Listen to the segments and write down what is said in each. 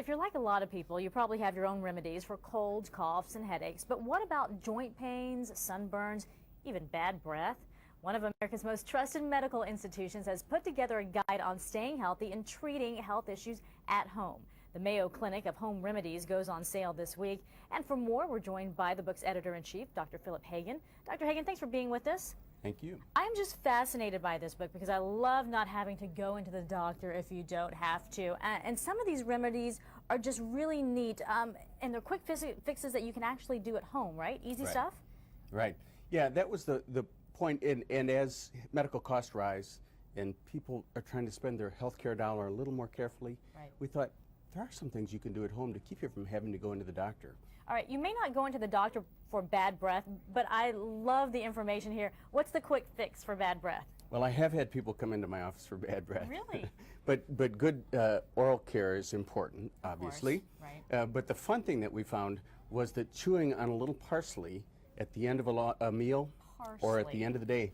if you're like a lot of people, you probably have your own remedies for colds, coughs, and headaches. But what about joint pains, sunburns, even bad breath? One of America's most trusted medical institutions has put together a guide on staying healthy and treating health issues at home. The Mayo Clinic of Home Remedies goes on sale this week. And for more, we're joined by the book's editor-in-chief, Dr. Phillip Hagan. Dr. Hagan, thanks for being with us. Thank you. I'm just fascinated by this book because I love not having to go into the doctor if you don't have to. And some of these remedies are just really neat. And they're quick fixes that you can actually do at home, right? Easy stuff? Right. Yeah, that was the point. And as medical costs rise and people are trying to spend their health care dollar a little more carefully, we thought there are some things you can do at home to keep you from having to go into the doctor. All right, you may not go into the doctor for bad breath, but I love the information here. What's the quick fix for bad breath? Well, I have had people come into my office for bad breath. Really? but good oral care is important, obviously. Right. But the fun thing that we found was that chewing on a little parsley at the end of a meal or at the end of the day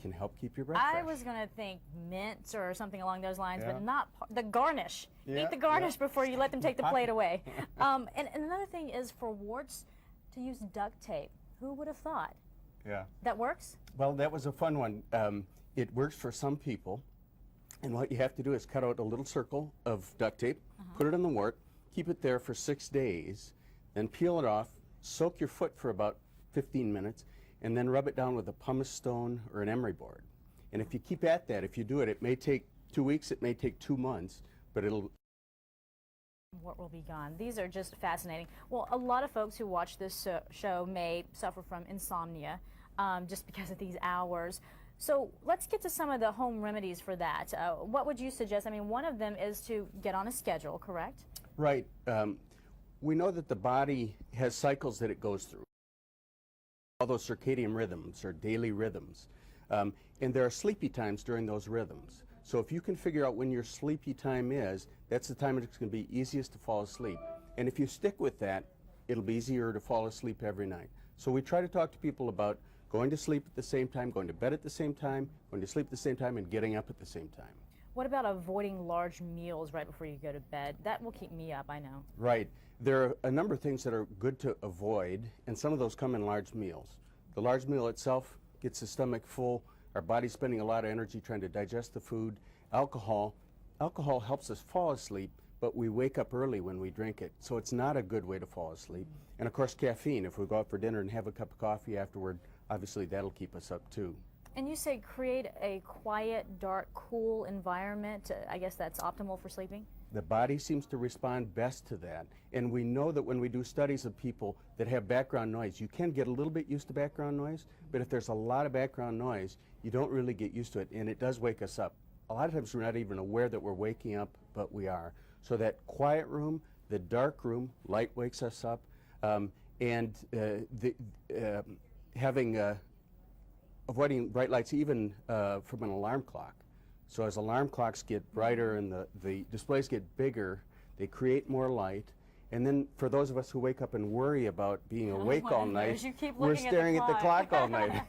can help keep your breath fresh. I was going to think mint or something along those lines, but not the garnish. Eat the garnish before you let them take the plate away. And another thing is for warts to use duct tape. Who would have thought? Yeah. That works? Well, that was a fun one. It works for some people. And what you have to do is cut out a little circle of duct tape, put it on the wart, keep it there for 6 days, then peel it off, soak your foot for about 15 minutes, and then rub it down with a pumice stone or an emery board. And if you keep at that, if you do it, it may take 2 weeks, it may take 2 months, but it'll... What will be gone. These are just fascinating. Well, a lot of folks who watch this show may suffer from insomnia just because of these hours. So let's get to some of the home remedies for that. What would you suggest? I mean, one of them is to get on a schedule, correct? Right. We know that the body has cycles that it goes through. All those circadian rhythms or daily rhythms. And there are sleepy times during those rhythms. So if you can figure out when your sleepy time is, that's the time it's going to be easiest to fall asleep. And if you stick with that, it'll be easier to fall asleep every night. So we try to talk to people about going to sleep at the same time, going to bed at the same time, going to sleep at the same time, and getting up at the same time. What about avoiding large meals right before you go to bed? That will keep me up, I know. Right. There are a number of things that are good to avoid, and some of those come in large meals. The large meal itself gets the stomach full. Our body's spending a lot of energy trying to digest the food. Alcohol helps us fall asleep, but we wake up early when we drink it, so it's not a good way to fall asleep. And of course, caffeine. If we go out for dinner and have a cup of coffee afterward, obviously that'll keep us up too. And you say create a quiet, dark, cool environment. I guess that's optimal for sleeping? The body seems to respond best to that. And we know that when we do studies of people that have background noise, you can get a little bit used to background noise, but if there's a lot of background noise, you don't really get used to it, and it does wake us up. A lot of times we're not even aware that we're waking up, but we are. So that quiet room, the dark room, light wakes us up, avoiding bright lights even from an alarm clock. So as alarm clocks get brighter and the displays get bigger, they create more light. And then for those of us who wake up and worry about being awake all night, we're staring at the clock all night.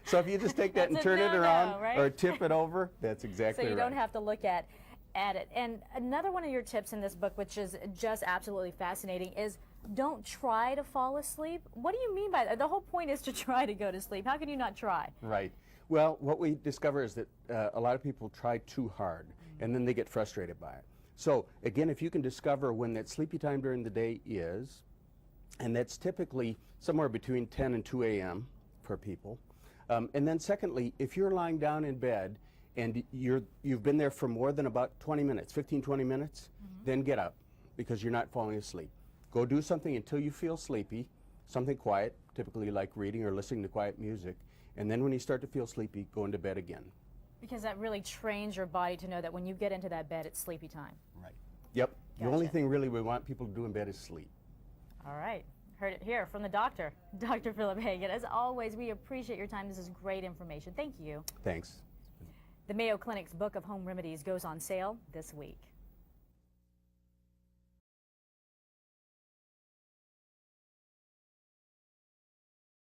So if you just take that and turn it around or tip it over, that's exactly right. So you don't have to look at it. And another one of your tips in this book, which is just absolutely fascinating, is don't try to fall asleep. What do you mean by that? The whole point is to try to go to sleep. How can you not try? Right. Well, what we discover is that a lot of people try too hard, and then they get frustrated by it. So, again, if you can discover when that sleepy time during the day is, and that's typically somewhere between 10 and 2 a.m. for people. And then secondly, if you're lying down in bed and you've been there for more than about 20 minutes, 15, 20 minutes, then get up because you're not falling asleep. Go do something until you feel sleepy, something quiet, typically like reading or listening to quiet music, and then when you start to feel sleepy, go into bed again. Because that really trains your body to know that when you get into that bed, it's sleepy time. Right. Yep. Gotcha. The only thing really we want people to do in bed is sleep. All right. Heard it here from the doctor, Dr. Phillip Hagan. As always, we appreciate your time. This is great information. Thank you. Thanks. The Mayo Clinic's Book of Home Remedies goes on sale this week.